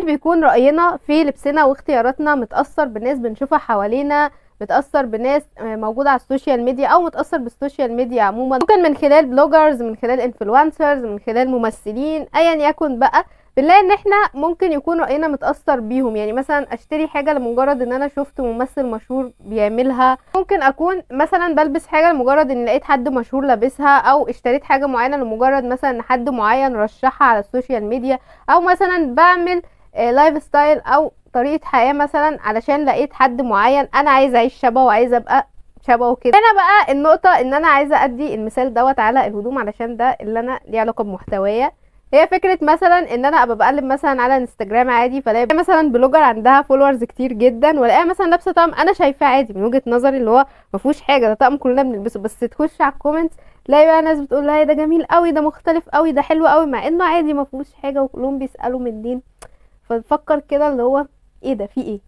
بيكون رأينا في لبسنا واختياراتنا متأثر بناس بنشوفها حوالينا، متأثر بناس موجودة على السوشيال ميديا او متأثر بالسوشيال ميديا عموما، ممكن من خلال بلوجرز، من خلال انفلونسرز، من خلال ممثلين، ايا يكن بقى. بنلاقي ان احنا ممكن يكون رأينا متأثر بيهم. يعني مثلا اشتري حاجة لمجرد ان انا شفت ممثل مشهور بيعملها، ممكن اكون مثلا بلبس حاجة لمجرد ان لقيت حد مشهور لابسها، او اشتريت حاجة معينة لمجرد مثلا ان حد معين رشحها على السوشيال ميديا، او مثلا بعمل لايف ستايل او طريقة حياة مثلا علشان لقيت حد معين انا عايزة اعيش شبهه وعايزة ابقى شبهه كده. هنا بقى النقطة ان انا عايزة ادي المثال دوت على الهدوم علشان ده اللي انا ليه علاقة بمحتوايا. هي فكرة مثلا ان انا ابقى بقلب مثلا على انستجرام عادي، فلاقي مثلا بلوجر عندها فولورز كتير جدا، والاقيها مثلا لابسه طقم انا شايفاه عادي من وجهة نظري اللي هو مفيهوش حاجه، ده طقم كلنا بنلبسه، بس تخش على الكومنتس تلاقي بقى ناس بتقول لها ده جميل قوي، ده مختلف قوي، ده حلو قوي، مع انه عادي مفيهوش حاجه، وكلهم بيسالوا منين. فتفكر كده اللي هو ايه ده، في ايه؟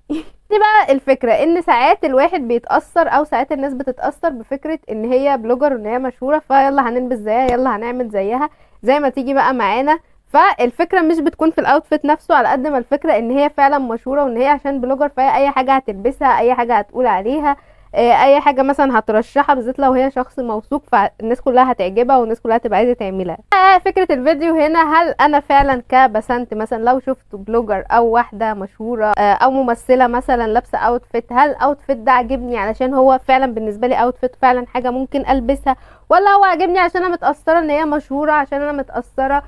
دي بقى الفكرة، ان ساعات الواحد بيتأثر او ساعات الناس بتتأثر بفكرة ان هي بلوجر وان هي مشهورة، فيلا هنلبس زيها، يلا هنعمل زيها زي ما تيجي بقى معانا. فالفكرة مش بتكون في الاوتفيت نفسه على قد ما الفكرة ان هي فعلا مشهورة، وان هي عشان بلوجر فهي اي حاجة هتلبسها، اي حاجة هتقول عليها، اي حاجة مثلا هترشحها، بالذات لو هي شخص موثوق فالناس كلها هتعجبها والناس كلها هتبقى عايزة تعملها. فكرة الفيديو هنا، هل انا فعلا كبسنت مثلا لو شفت بلوجر او واحدة مشهورة او ممثلة مثلا لابسة اوتفيت، هل الاوتفيت ده عجبني علشان هو فعلا بالنسبة لي اوتفيت فعلا حاجة ممكن البسها، ولا هو عجبني عشان انا متأثرة ان هي مشهورة، عشان انا متأثرة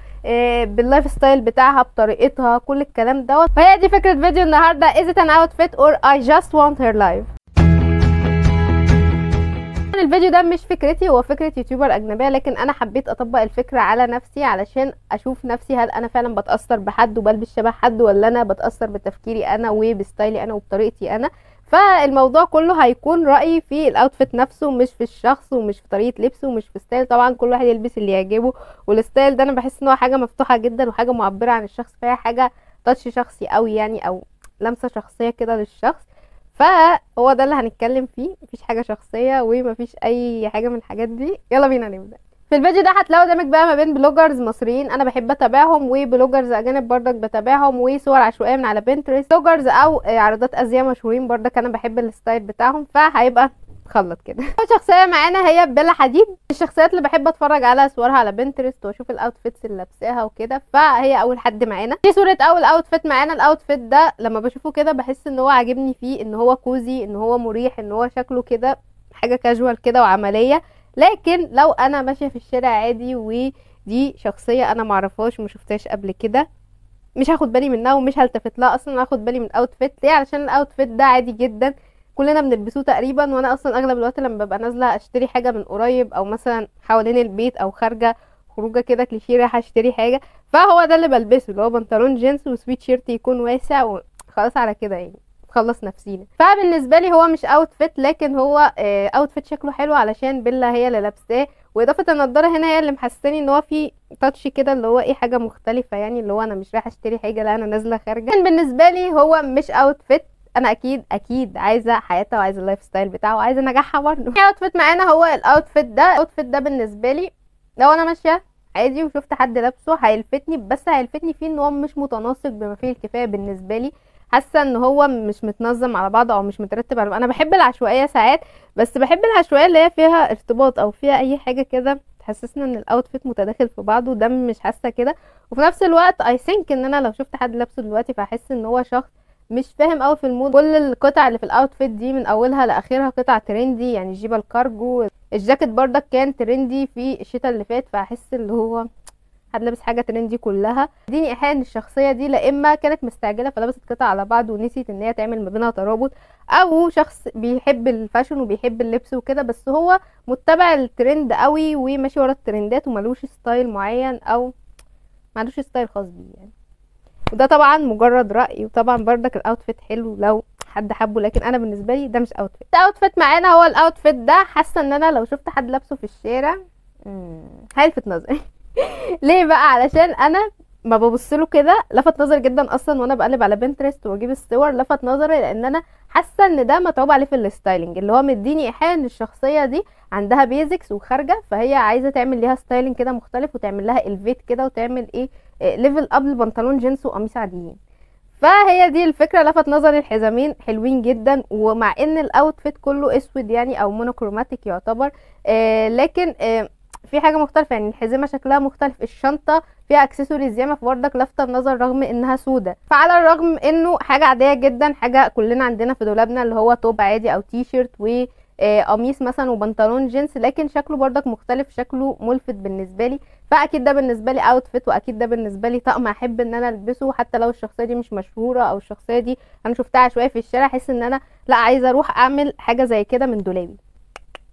باللايف ستايل بتاعها، بطريقتها، كل الكلام دوت. فهي دي فكرة فيديو النهاردة. is it an outfit or I just want her life. الفيديو ده مش فكرتي، هو فكرة يوتيوبر أجنبية، لكن أنا حبيت أطبق الفكرة على نفسي علشان أشوف نفسي هل أنا فعلا بتأثر بحد وبلبس شبه حد، ولا أنا بتأثر بتفكيري أنا وبستايلي أنا وبطريقتي أنا. فالموضوع كله هيكون رأيي في الأوتفيت نفسه، مش في الشخص ومش في طريقة لبسه ومش في ستايل. طبعا كل واحد يلبس اللي يعجبه، والستايل ده أنا بحس إن هو حاجة مفتوحة جدا وحاجة معبرة عن الشخص، فهي حاجة تاتش شخصي قوي يعني، أو لمسة شخصية كده للشخص. فهو ده اللي هنتكلم فيه، مفيش حاجه شخصيه ومفيش اي حاجه من الحاجات دي. يلا بينا نبدا. في الفيديو ده هتلاقوا دمج بقى ما بين بلوجرز مصريين انا بحب اتابعهم، وبلوجرز اجانب بردك بتابعهم، وصور عشوائيه من على بنترست، بلوجرز او عارضات ازياء مشهورين بردك انا بحب الستايل بتاعهم. فهيبقى خلط كده. اول شخصيه معانا هي بيلا حديد، الشخصيات اللي بحب اتفرج على صورها على بنترست واشوف الاوتفيتس اللي لابساها وكده، فهي اول حد معانا. دي صوره اول اوتفيت معانا. الاوتفيت ده لما بشوفه كده بحس ان هو عاجبني فيه، ان هو كوزي، ان هو مريح، ان هو شكله كده حاجه كاجوال كده وعمليه. لكن لو انا ماشيه في الشارع عادي ودي شخصيه انا معرفهاش ومشوفتهاش قبل كده، مش هاخد بالي منها ومش هلتفت لها اصلا، هاخد بالي من الاوتفيت. ليه؟ علشان الاوتفيت ده عادي جدا، كلنا بنلبسوه تقريبا، وانا اصلا اغلب الوقت لما ببقى نازله اشتري حاجه من قريب او مثلا حوالين البيت او خارجه خروجه كده كليشيه رايحه اشتري حاجه، فهو ده اللي بلبسه، اللي هو بنطلون جينز وسويت شيرت يكون واسع وخلاص على كده يعني خلص نفسينا. فبالنسبه لي هو مش اوتفيت، لكن هو اوتفيت شكله حلو علشان بيلا هي اللي لابساه، واضافه النضاره هنا هي اللي محساني ان هو في تاتش كده اللي هو ايه، حاجه مختلفه يعني، اللي هو انا مش رايحه اشتري حاجه، لا انا نازله خارجه. بالنسبه لي هو مش اوتفيت، انا اكيد عايزه حياتها وعايزه اللايف ستايل بتاعه وعايزه نجاحها برضه. اوتفيت معانا هو الاوتفيت ده. الاوتفيت ده بالنسبه لي لو انا ماشيه عادي وشفت حد لابسه هيلفتني، بس هيلفتني فيه ان هو مش متناسق بما فيه الكفايه بالنسبه لي. حاسه ان هو مش متنظم على بعضه او مش مترتب على بعض. انا بحب العشوائيه ساعات، بس بحب العشوائيه اللي هي فيها ارتباط او فيها اي حاجه كده تحسسنا ان الاوتفيت متداخل في بعضه. ده مش حاسه كده. وفي نفس الوقت اي ثينك ان انا لو شفت حد لابسه دلوقتي فهحس ان هو شخص مش فاهم قوي في المود. كل القطع اللي في الاوتفيت دي من اولها لاخرها قطع ترندي، يعني جيبه الكارجو، الجاكيت بردك كان ترندي في الشتاء اللي فات، فاحس اللي هو حد لابس حاجه ترندي كلها. اديني ايحاء ان الشخصيه دي لا اما كانت مستعجله فلبست قطع على بعض ونسيت ان هي تعمل ما بينها ترابط، او شخص بيحب الفاشن وبيحب اللبس وكده بس هو متبع الترند قوي وماشي ورا الترندات وملوش ستايل معين او ملوش ستايل خاص بيه يعني. وده طبعا مجرد رأي، وطبعا بردك الاوتفيت حلو لو حد حبه، لكن انا بالنسبه لي ده مش اوتفيت. الاوتفيت معانا هو الاوتفيت ده. حاسه ان انا لو شفت حد لابسه في الشارع هيلفت نظري. ليه بقى؟ علشان انا ما ببصله كده لفت نظري جدا اصلا، وانا بقلب على بنترست واجيب الصور لفت نظري، لان انا حاسه ان ده متعوب عليه في الستايلنج، اللي هو مديني ايحاء ان الشخصيه دي عندها بيزكس وخارجه، فهي عايزه تعمل ليها ستايلنج كده مختلف وتعمل لها الفيت كده وتعمل ايه ليفل اب لبنطلون جينز وقميص عاديين. فهي دي الفكره، لفت نظري الحزامين حلوين جدا، ومع ان الاوتفيت كله اسود يعني او مونوكروماتيك يعتبر، لكن في حاجه مختلفه، يعني الحزمه شكلها مختلف، الشنطه فيها اكسسوارز ياما فبرضك لافته النظر رغم انها سودة. فعلى الرغم انه حاجه عاديه جدا، حاجه كلنا عندنا في دولابنا اللي هو توب عادي او تي شيرت و قميص مثلا وبنطلون جينز، لكن شكله برضك مختلف، شكله ملفت بالنسبه لي. فاكيد ده بالنسبه لي اوتفيت، واكيد ده بالنسبه لي طقم احب ان انا البسه، حتى لو الشخصيه دي مش مشهوره او الشخصيه دي انا شفتها شويه في الشارع، احس ان انا لا عايزه اروح اعمل حاجه زي كده من دولابي.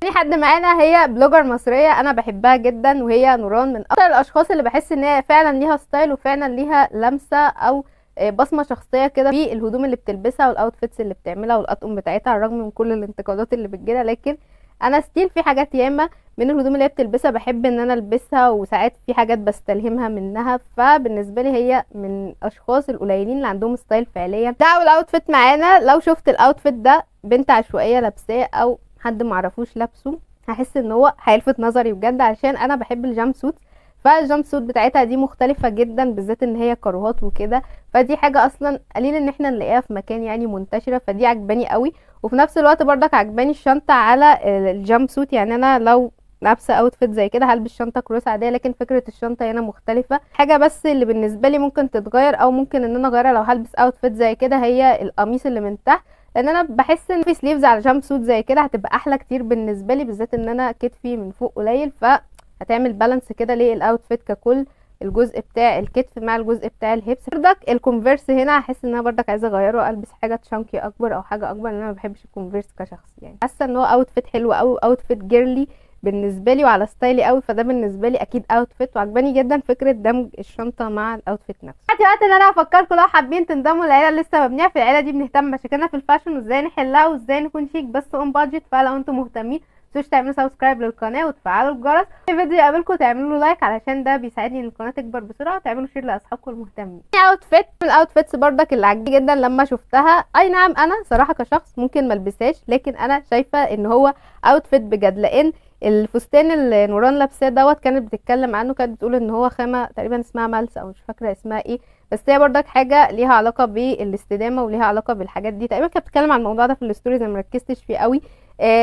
تاني حد معانا هي بلوجر مصريه انا بحبها جدا، وهي نوران، من اكتر الاشخاص اللي بحس ان هي فعلا ليها ستايل وفعلا ليها لمسه او بصمه شخصيه كده في الهدوم اللي بتلبسها والاوتفيتس اللي بتعملها والاطقم بتاعتها، على الرغم من كل الانتقادات اللي بتجيلها، لكن انا ستيل في حاجات ياما من الهدوم اللي هي بتلبسها بحب ان انا البسها، وساعات في حاجات بستلهمها منها. فبالنسبه لي هي من الاشخاص القليلين اللي عندهم ستايل فعليا. ده اول اوتفيت معانا. لو شفت الاوتفيت ده بنت عشوائيه لابساه او حد معرفوش لابسه، هحس ان هو هيلفت نظري بجد، عشان انا بحب الجامب سوت. فالجامب سوت بتاعتها دي مختلفه جدا، بالذات ان هي كاروهات وكده، فدي حاجه اصلا قليل ان احنا نلاقيها في مكان يعني منتشره، فدي عجباني قوي. وفي نفس الوقت برضك عجباني الشنطه على الجامب سوت، يعني انا لو لابسه اوتفيت زي كده هلبس شنطه كروس عاديه، لكن فكره الشنطه هنا مختلفه. حاجه بس اللي بالنسبه لي ممكن تتغير او ممكن ان انا اغيرها لو هلبس اوتفيت زي كده، هي القميص اللي من تحت، لان انا بحس ان في سليفز على جامب سوت زي كده هتبقى احلى كتير بالنسبه لي، بالذات ان انا كتفي من فوق قليل، فهتعمل بالانس كده للاوتفيت ككل، الجزء بتاع الكتف مع الجزء بتاع الهيبس. برضك الكونفيرس هنا هحس ان انا برضك عايزه اغيره، البس حاجه تشانكي اكبر او حاجه اكبر، لان انا ما بحبش الكونفيرس كشخص، يعني حاسه ان هو اوتفيت حلو قوي، اوتفيت جيرلي بالنسبه لي وعلى ستايلي قوي، فده بالنسبه لي اكيد اوتفيت. وعجباني جدا فكره دمج الشنطه مع الاوتفيت نفسه. دلوقتي وقت ان انا افكركم لو حابين تنضموا للعيله اللي لسه مبنيه، في العيله دي بنهتم بمشاكلنا في الفاشن وازاي نحلها وازاي نكون شيك بس اون بادجت. فلو انتم مهتمين متنسوش تعملوا سبسكرايب للقناه وتفعلوا الجرس، في فيديو يقابلكم تعملوا له لايك علشان ده بيساعدني ان القناه تكبر بسرعه، وتعملوا شير لاصحابكم المهتمين. اوتفيت من الاوتفيتس برضك اللي عجبني جدا لما شفتها، اي نعم انا صراحه كشخص ممكن ملبسهاش، لكن انا شايفه ان هو اوتفيت بجد، لان الفستان اللي نوران لابساه دوت كانت بتتكلم عنه، كانت بتقول ان هو خامه تقريبا اسمها مالس او مش فاكره اسمها ايه، بس هي برضك حاجه ليها علاقه بالاستدامه وليها علاقه بالحاجات دي، تقريبا كانت بتتكلم عن الموضوع ده في الستوريز، انا مركزتش فيه قوي.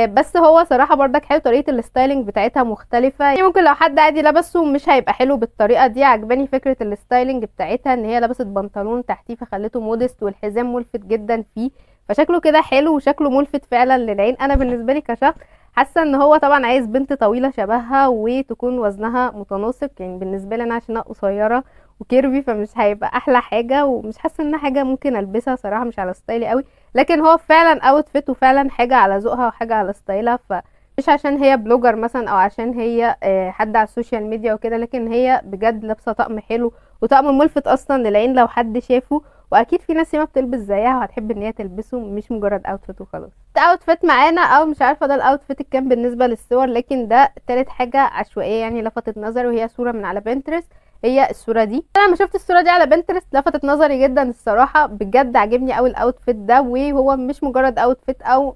بس هو صراحه برضك حلو، طريقه الستايلينج بتاعتها مختلفه، يعني ممكن لو حد عادي لبسه مش هيبقى حلو بالطريقه دي. عجباني فكره الستايلينج بتاعتها، ان هي لبست بنطلون تحتيه فخلته مودست، والحزام ملفت جدا فيه، فشكله كده حلو وشكله ملفت فعلا للعين. انا بالنسبه لي كشخص حاسه ان هو طبعا عايز بنت طويله شبهها وتكون وزنها متناسق، يعني بالنسبه لي انا عشان انا قصيره وكيرفي فمش هيبقى احلى حاجه، ومش حاسه انها حاجه ممكن البسها صراحه، مش على ستايلي قوي، لكن هو فعلا اوتفيت وفعلا حاجه على ذوقها وحاجه على ستايلها. فمش عشان هي بلوجر مثلا او عشان هي حد على السوشيال ميديا وكده، لكن هي بجد لابسه طقم حلو وطقم ملفت اصلا للعين لو حد شافه، واكيد في ناس ياما بتلبس زيها وهتحب ان هي تلبسه، مش مجرد اوتفيت وخلاص. ده اوتفيت معانا، او مش عارفه ده الاوتفيت الكام بالنسبه للصور، لكن ده تالت حاجه عشوائيه يعني لفتت نظري، وهي صوره من على بنترست. هي الصوره دي انا لما شفت الصوره دي على بنترست لفتت نظري جدا الصراحه، بجد عجبني قوي الاوتفيت ده، وهو مش مجرد اوتفيت او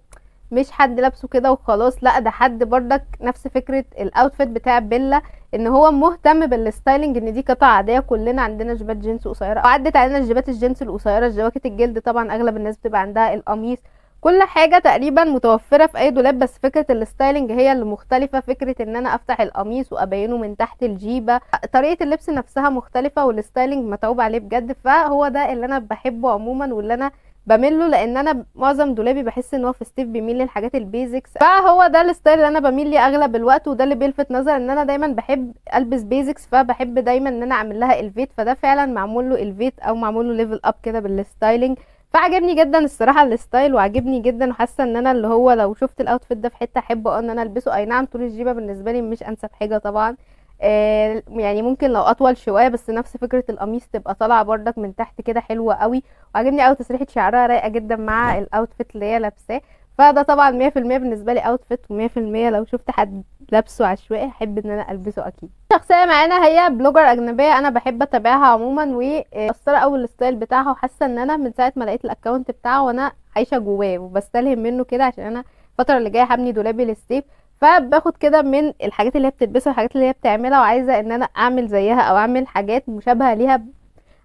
مش حد لابسه كده وخلاص، لا ده حد برضك نفس فكره الاوتفيت بتاع بيلا، ان هو مهتم بالستايلنج، ان دي قطعه عاديه كلنا عندنا جيبات جينز قصيره، وعدت علينا جيبات الجينز القصيره، الجواكت الجلد طبعا اغلب الناس بتبقى عندها، القميص، كل حاجه تقريبا متوفره في اي دولاب، بس فكره الستايلنج هي اللي مختلفه، فكره ان انا افتح القميص وابينه من تحت الجيبه، طريقه اللبس نفسها مختلفه والستايلنج متعوب عليه بجد. فهو ده اللي انا بحبه عموما واللي انا بميله، لان انا معظم دولابي بحس ان هو في ستيف بيميل للحاجات البيزكس، فهو ده الستايل اللي انا بميل ليه اغلب الوقت، وده اللي بيلفت نظر ان انا دايما بحب البس بيزكس، فبحب دايما ان انا اعمل لها الفيت، فده فعلا معمول له الفيت او معمول له ليفل اب كده بالستايلنج. فعجبني جدا الصراحه الستايل، وعجبني جدا، وحاسه ان انا اللي هو لو شفت الاوتفيت ده في حته احبه ان انا البسه. اي نعم طول الجيبه بالنسبه لي مش انسب حاجه طبعا، يعني ممكن لو اطول شويه، بس نفس فكره القميص تبقى طالعه بردك من تحت كده حلوه قوي، وعجبني قوي تسريحه شعرها رايقه جدا مع الاوتفيت اللي هي لابساه. فده طبعا 100% بالنسبه لي اوتفيت، و100% لو شفت حد لابسه عشوائي احب ان انا البسه اكيد. شخصيه معانا هي بلوجر اجنبيه انا بحب اتابعها عموما، ومؤثره قوي الستايل بتاعها، وحاسه ان انا من ساعه ما لقيت الاكونت بتاعه وانا عايشه جواه وبستلهم منه كده، عشان انا الفتره اللي جايه هبني دولابي للصيف، فباخد كده من الحاجات اللي هي بتلبسها والحاجات اللي هي بتعملها، وعايزه ان انا اعمل زيها او اعمل حاجات مشابهه ليها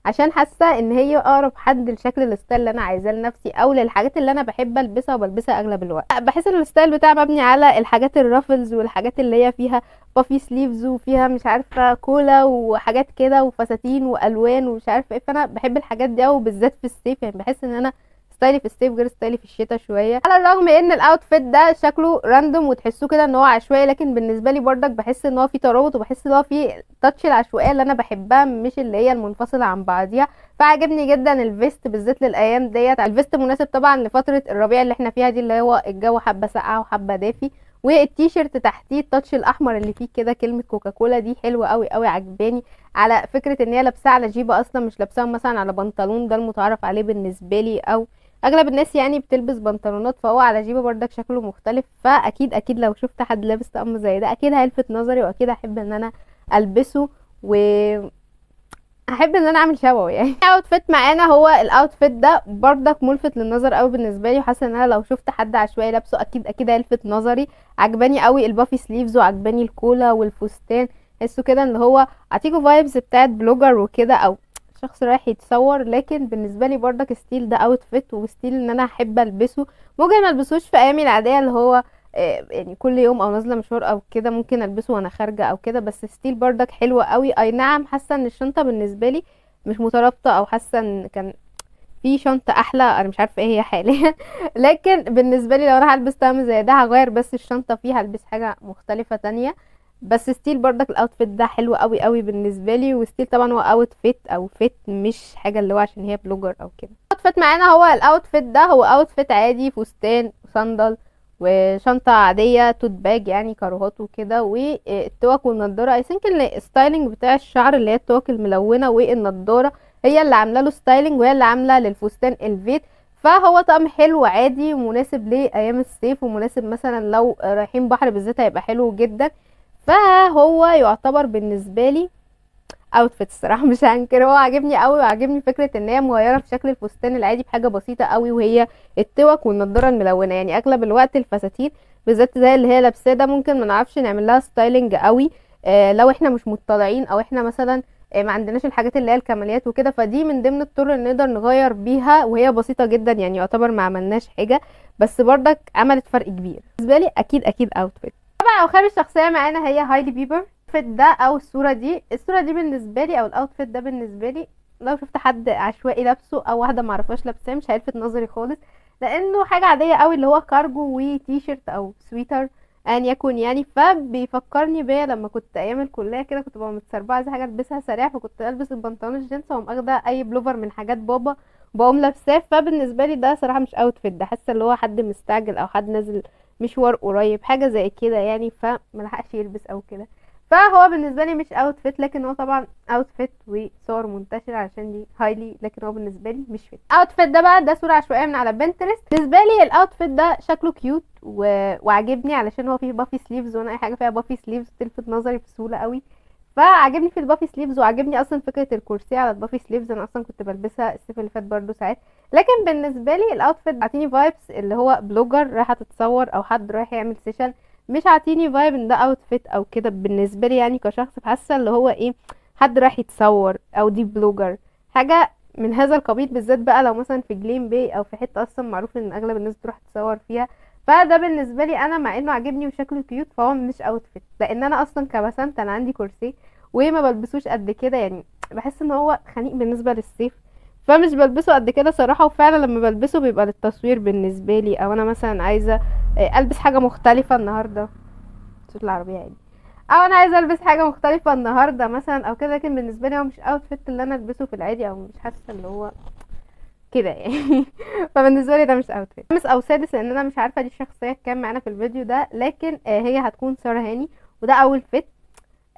عشان حاسه ان هي اقرب حد لشكل الستايل اللي انا عايزاه لنفسي او للحاجات اللي انا بحب البسها وبلبسها اغلب الوقت. بحس ان الستايل بتاعي مبني على الحاجات الرافلز والحاجات اللي هي فيها بافي سليفز وفيها مش عارفه كولا وحاجات كده وفساتين والوان ومش عارفه ايه، فانا بحب الحاجات دي قوي بالذات في الصيف. يعني بحس ان انا ستايلي في الصيف غير ستايلي في الشتاء شويه، على الرغم ان الاوتفيت ده شكله راندوم وتحسوه كده ان هو عشوائي، لكن بالنسبه لي برضك بحس ان هو فيه ترابط وبحس ان هو فيه تاتش العشوائيه اللي انا بحبها مش اللي هي المنفصله عن بعضيها. فعجبني جدا الفيست بالذات للايام ديت. الفيست مناسب طبعا لفتره الربيع اللي احنا فيها دي، اللي هو الجو حبه ساقعه وحبه دافي، والتيشيرت تحتيه التاتش الاحمر اللي فيه كده كلمه كوكاكولا دي حلوه قوي قوي عجباني. على فكره ان هي لابساها على جيبه اصلا مش لابساها مثلا على بنطلون، ده المتعارف عليه بالنسبه لي، او اغلب الناس يعني بتلبس بنطلونات، فهو على جيبه بردك شكله مختلف. فاكيد اكيد لو شفت حد لابس طقم زي ده اكيد هيلفت نظري واكيد احب ان انا البسه، و احب ان انا اعمل شبهه يعني. اوتفيت معانا هو الاوتفيت ده بردك ملفت للنظر قوي بالنسبه لي، وحاسه ان انا لو شفت حد عشوائي لابسه اكيد اكيد هيلفت نظري. عجباني قوي البافي سليفز وعجباني الكولا والفستان، تحسوا كده ان هو عطيكوا فايبز بتاعت بلوجر وكده او شخص رايح يتصور. لكن بالنسبه لي بردك ستيل ده اوتفيت وستيل ان انا احب البسه. ممكن ما البسوش في ايامي العاديه اللي هو يعني كل يوم او نازله مشوار او كده، ممكن البسه وانا خارجه او كده، بس ستيل بردك حلوه قوي. اي نعم حاسه ان الشنطه بالنسبه لي مش مترابطه، او حاسه ان كان في شنطه احلى، انا مش عارفه ايه هي حاليا لكن بالنسبه لي لو انا هلبس طقم زي ده هغير بس الشنطه فيه، هلبس حاجه مختلفه تانية. بس ستيل بردك الاوتفيت ده حلو قوي قوي بالنسبه لي، وستيل طبعا هو اوتفيت او فيت مش حاجه اللي هو عشان هي بلوجر او كده. الاوتفيت معانا هو الاوتفيت ده هو اوتفيت عادي، فستان وصندل وشنطة عادية توت باج يعني كاروهات وكده، والتوك والنضارة. اي ثينك ان الستايلينج بتاع الشعر اللي هي التوك الملونة والنضارة هي اللي عامله له ستايلينج، وهي اللي عامله للفستان الفيت. فهو طقم حلو عادي ومناسب لايام الصيف، ومناسب مثلا لو رايحين بحر بالذات هيبقى حلو جدا. فهو يعتبر بالنسبه لي اوتفيت الصراحه مش هنكر، هو عاجبني قوي وعاجبني فكره ان هي مغيره في شكل الفستان العادي بحاجه بسيطه قوي، وهي التوك والنضاره الملونه. يعني اغلب الوقت الفساتين بالذات زي اللي هي لابساه ده ممكن ما نعرفش نعمل لها ستايلنج قوي لو احنا مش مطلعين، او احنا مثلا ما عندناش الحاجات اللي هي الكماليات وكده. فدي من ضمن الطرق اللي نقدر نغير بيها، وهي بسيطه جدا يعني يعتبر ما عملناش حاجه، بس برضك عملت فرق كبير بالنسبه لي. اكيد اكيد اوتفيت. رابع او خامس شخصيه معانا هي هايلي بيبر. الاوتفيت ده او الصوره دي بالنسبه لي، او الاوتفيت ده بالنسبه لي لو شفت حد عشوائي لابسه او واحده معرفهاش لابساه مش هيلفت نظري خالص، لانه حاجه عاديه قوي اللي هو كارجو وتي شيرت او سويتر ان يكون يعني. فبيفكرني بيا لما كنت ايام الكليه كده كنت ببقى متسربعه عايزه حاجه البسها سريع، فكنت البس البنطلون الجينز واقوم اخده اي بلوفر من حاجات بابا بقوم لابساه. فبالنسبه لي ده صراحه مش اوتفيت، ده حاسه اللي هو حد مستعجل او حد نازل مشوار قريب حاجه زي كده يعني، فملحقش يلبس او كده. فهو بالنسبه لي مش اوتفيت، لكن هو طبعا اوتفيت وصور منتشره عشان دي هايلي، لكن هو بالنسبه لي مش فيت. اوتفيت ده بقى ده صوره عشوائيه من على بنترست. بالنسبه لي الاوتفيت ده شكله كيوت وعاجبني علشان هو فيه بافي سليفز، وانا اي حاجه فيها بافي سليفز تلفت نظري بسهوله قوي. فعجبني في البافي سليفز، وعجبني اصلا فكره الكرسي على البافي سليفز، انا اصلا كنت بلبسها الصيف اللي فات برضو ساعات. لكن بالنسبه لي الاوتفيت عطيني فايبس اللي هو بلوجر رايحه تتصور او حد رايح يعمل سيشن، مش عاطيني فايب ان ده اوتفيت او كده بالنسبه لي يعني كشخص. حاسه اللي هو ايه، حد رايح يتصور او دي بلوجر حاجه من هذا القبيل، بالذات بقى لو مثلا في جليم باي او في حته اصلا معروف ان اغلب الناس تروح تصور فيها. فده بالنسبه لي انا مع انه عاجبني وشكله كيوت فهو مش اوتفيت، لان انا اصلا كبسنت انا عندي كرسي وما بلبسوش قد كده، يعني بحس ان هو خنيق بالنسبه للصيف فمش بلبسه قد كده صراحه. وفعلا لما بلبسه بيبقى للتصوير بالنسبه لي، او انا مثلا عايزه البس حاجه مختلفه النهارده، صوت العربيه يعني، او انا عايزه البس حاجه مختلفه النهارده مثلا او كده. لكن بالنسبه لي هو مش اوتفيت اللي انا البسه في العادي، او مش حاسه اللي هو كده يعني فبالنسبه لي ده مش اوتفيت. خامس او سادس لان انا مش عارفه دي الشخصيه كام معانا في الفيديو ده، لكن هي هتكون ساره هاني، وده اول فيت.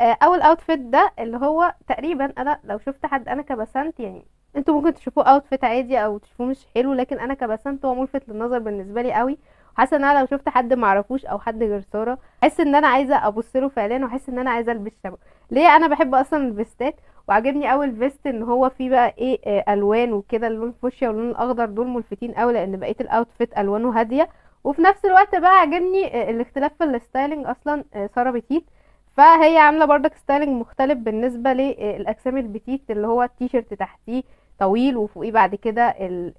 اول اوتفيت ده اللي هو تقريبا انا لو شفت حد انا كبسنت يعني، انتوا ممكن تشوفوه اوتفيت عادي او تشوفوه مش حلو، لكن انا كبسنت هو ملفت للنظر بالنسبه لي قوي. حاسه ان انا لو شفت حد معرفوش او حد غير ساره احس ان انا عايزه ابص له فعليا، واحس ان انا عايزه البس شبهه. ليه؟ انا بحب اصلا الفيستات، وعجبني قوي الفيست ان هو فيه بقى ايه الوان وكده، اللون الفوشيا واللون الاخضر دول ملفتين قوي لان بقيه الاوتفيت الوانه هاديه. وفي نفس الوقت بقى عجبني الاختلاف في الستايلينج اصلا ساره بتيت، فهي عامله برضك ستايلنج مختلف بالنسبه للاجسام البتيت، اللي هو التيشيرت تحتيه طويل وفوقيه بعد كده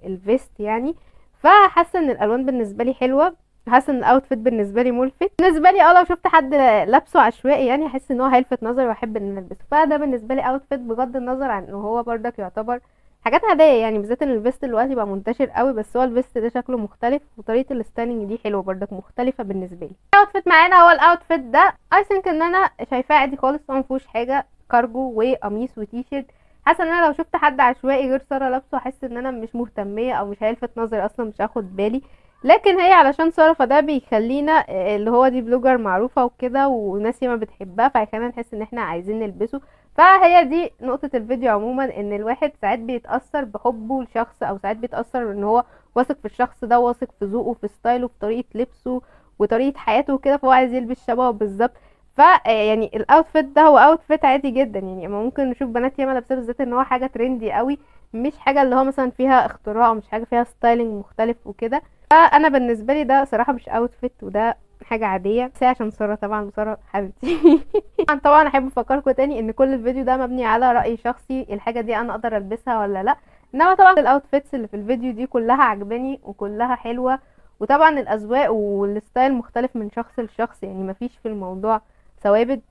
الفيست يعني. فحاسه ان الالوان بالنسبه لي حلوه، حاسه ان الاوتفيت بالنسبه لي ملفت بالنسبه لي. لو شفت حد لابسه عشوائي يعني احس ان هو هيلفت نظري واحب ان أنا البسه. فده بالنسبه لي اوتفيت، بغض النظر عن ان هو برضك يعتبر حاجات عاديه يعني، بالذات ان الفيست دلوقتي بقى منتشر قوي، بس هو الفيست ده شكله مختلف وطريقه الستايلنج دي حلوه برضك مختلفه بالنسبه لي. الاوتفيت معانا هو الاوتفيت ده، اي ثينك ان انا شايفاه عادي خالص، ما فيهوش حاجه، كارجو وقميص وتيشيرت. حاسه ان انا لو شفت حد عشوائي غير ساره لابسه احس ان انا مش مهتميه او مش هيلفت نظري اصلا، مش هاخد بالي. لكن هي علشان ساره فده بيخلينا اللي هو دي بلوجر معروفه وكده وناس ياما بتحبها، فهيخلينا نحس ان احنا عايزين نلبسه. فهي دي نقطة الفيديو عموما، ان الواحد ساعات بيتأثر بحبه لشخص، او ساعات بيتأثر ان هو واثق في الشخص ده، واثق في ذوقه، في ستايله، في طريقة لبسه وطريقة حياته وكده، فهو عايز يلبس شبهه بالظبط. ف يعني الاوتفيت ده هو اوتفيت عادي جدا يعني، اما ممكن نشوف بنات ياما لابسه، بالذات ان هو حاجة ترندي قوي، مش حاجة اللي هو مثلا فيها اختراع، او مش حاجة فيها ستايلنج مختلف وكده. فانا بالنسبة لي ده صراحة مش اوتفيت، وده حاجة عادية، بس هي عشان سارة طبعا، وسارة حبيبتي. طبعا احب افكركم تاني ان كل الفيديو ده مبني على رأي شخصي، الحاجة دي انا اقدر البسها ولا لا. انما طبعا الاوتفيتس اللي في الفيديو دي كلها عجباني وكلها حلوة، وطبعا الاذواق والستايل مختلف من شخص لشخص يعني، مفيش في الموضوع ثوابت،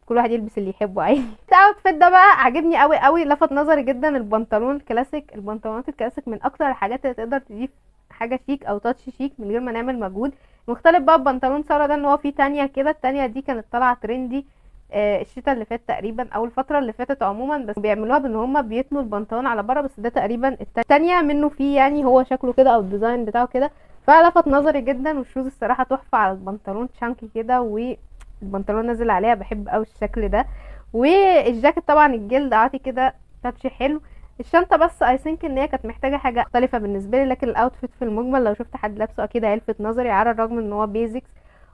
كل واحد يلبس اللي يحبه عادي. الاوتفيت ده بقى عجبني قوي قوي، لفت نظري جدا البنطلون الكلاسيك. البنطلونات الكلاسيك من اكتر الحاجات اللي تقدر تضيف حاجه شيك او تاتش شيك من غير ما نعمل مجهود. مختلف بقى ببنطلون ساره ده ان هو فيه تانية كده، التانية دي كانت طالعه ترندي الشتاء اللي فات تقريبا او الفتره اللي فاتت عموما، بس بيعملوها بان هما بيتنوا البنطلون على بره، بس ده تقريبا التانية منه فيه يعني، هو شكله كده او الديزاين بتاعه كده، فلفت نظري جدا. والشوز الصراحه تحفه على البنطلون، شانكي كده والبنطلون نازل عليها، بحب قوي الشكل ده. والجاكيت طبعا الجلد عاطي كده تاتش حلو. الشنطه بس اي ثينك ان هي كانت محتاجه حاجه مختلفه بالنسبه لي، لكن الاوتفيت في المجمل لو شفت حد لابسه اكيد هيلفت نظري، على الرغم ان هو بيزكس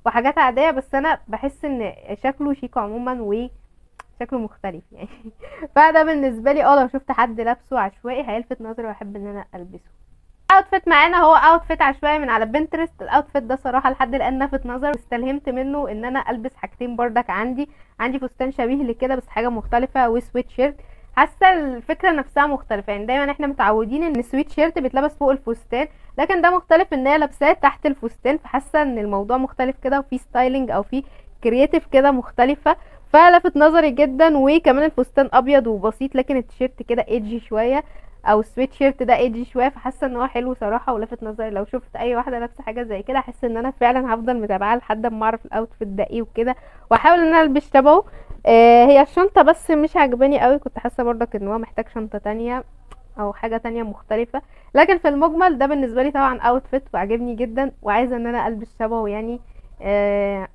وحاجات عاديه، بس انا بحس ان شكله شيك عموما وشكله مختلف يعني. فده بالنسبه لي لو شفت حد لابسه عشوائي هيلفت نظري واحب ان انا البسه. اوتفيت معانا هو اوتفيت عشوائي من على بنترست. الاوتفيت ده صراحه لحد الان لفت نظر، واستلهمت منه ان انا البس حاجتين بردك عندي فستان شبيه لكده بس حاجه مختلفه وسويت شيرت. حاسه الفكره نفسها مختلفه يعني، دايما احنا متعودين ان السويت شيرت بيتلبس فوق الفستان، لكن ده مختلف ان هي لابساه تحت الفستان، فحاسه ان الموضوع مختلف كده وفي ستايلنج او في كرييتيف كده مختلفه، فلفت نظري جدا. وكمان الفستان ابيض وبسيط، لكن التيشيرت كده ايدجي شويه، او السويت شيرت ده ايدجي شويه، فحاسه ان هو حلو صراحه ولفت نظري. لو شفت اي واحده لابسه حاجه زي كده احس ان انا فعلا هفضل متابعه لحد ما اعرف الاوتفيت ده ايه وكده، واحاول ان انا البس شبهه. هي الشنطه بس مش عجباني قوي، كنت حاسه برضك ان هو محتاج شنطه تانية او حاجه تانية مختلفه، لكن في المجمل ده بالنسبه لي طبعا اوتفيت وعجبني جدا، وعايزه ان انا البس شبهه يعني.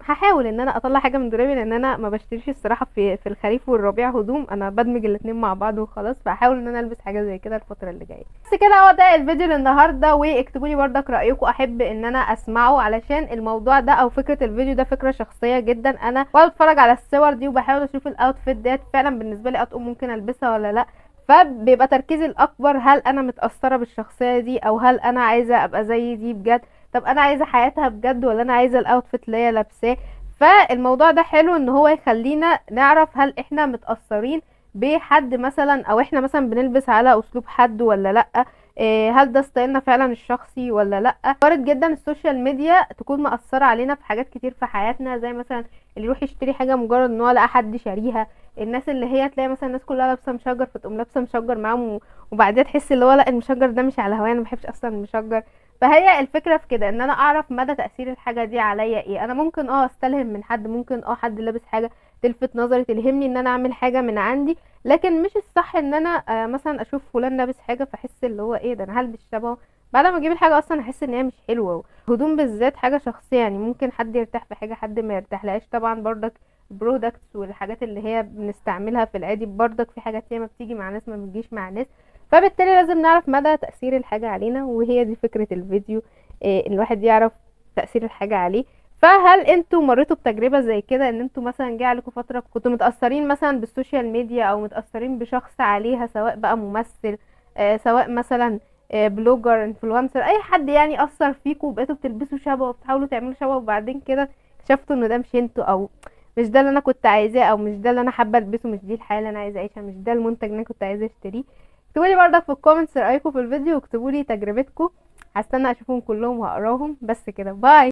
هحاول ان انا اطلع حاجه من دولابي، لان انا ما بشتريش الصراحه في الخريف والربيع هدوم، انا بدمج الاتنين مع بعض وخلاص، فهحاول ان انا البس حاجه زي كده الفتره اللي جايه. بس كده هو ده الفيديو النهارده، واكتبوا لي بردك رايكم، احب ان انا اسمعه، علشان الموضوع ده او فكره الفيديو ده فكره شخصيه جدا، انا وانا بتفرج على الصور دي وبحاول اشوف الاوتفيت ديت فعلا بالنسبه لي اطقم ممكن البسها ولا لا، فبيبقى تركيزي الاكبر هل انا متاثره بالشخصيه دي، او هل انا عايزه ابقى زي دي بجد، طب انا عايزه حياتها بجد ولا انا عايزه الاوتفيت اللي هي لابساه. فالموضوع ده حلو ان هو يخلينا نعرف هل احنا متاثرين بحد مثلا، او احنا مثلا بنلبس على اسلوب حد ولا لا، هل ده ستايلنا فعلا الشخصي ولا لا. وارد جدا السوشيال ميديا تكون مأثرة علينا في حاجات كتير في حياتنا، زي مثلا اللي يروح يشتري حاجة مجرد ان هو لقى حد شاريها، الناس اللي هي تلاقي مثلا الناس كلها لابسه مشجر فتقوم لابسه مشجر معاهم، وبعدين تحس اللي هو لا المشجر ده مش على هوايا، انا ما بحبش اصلا المشجر. فهي الفكره في كده ان انا اعرف مدى تاثير الحاجه دي عليا ايه. انا ممكن استلهم من حد، ممكن حد لابس حاجه تلفت نظري تلهمني ان انا اعمل حاجه من عندي، لكن مش الصح ان انا مثلا اشوف فلان لابس حاجه فاحس اللي هو ايه ده انا هلبس شبهه، بعد ما اجيب الحاجه اصلا احس ان هي مش حلوه. الهدوم بالذات حاجه شخصيه يعني، ممكن حد يرتاح في حاجه حد ما يرتاحلهاش، طبعا برضك البرودكتس والحاجات اللي هي بنستعملها في العادي برضك في حاجات ياما بتيجي مع ناس ما بتجيش مع ناس، فبالتالي لازم نعرف مدى تأثير الحاجة علينا، وهي دي فكرة الفيديو، الواحد يعرف تأثير الحاجة عليه. فهل انتوا مريتوا بتجربة زي كده، ان انتوا مثلا جه عليكم فترة كنتوا متأثرين مثلا بالسوشيال ميديا، او متأثرين بشخص عليها، سواء بقى ممثل، سواء مثلا بلوجر، انفلونسر، اي حد يعني اثر فيكم وبقيتوا بتلبسوا شبه وبتحاولوا تعملوا شبه، وبعدين كده اكتشفتوا ان ده مش انتوا، او مش ده اللي انا كنت عايزاه، او مش ده اللي انا حابه البسه، مش دي الحياه اللي انا عايزه اعيشها، مش ده المنتج اللي انا كنت عايزه اشتريه. اكتبوا لي برضك في الكومنتس رايكم في الفيديو، واكتبوا لي تجربتكم. هستنى اشوفهم كلهم وهقراهم. بس كده، باي.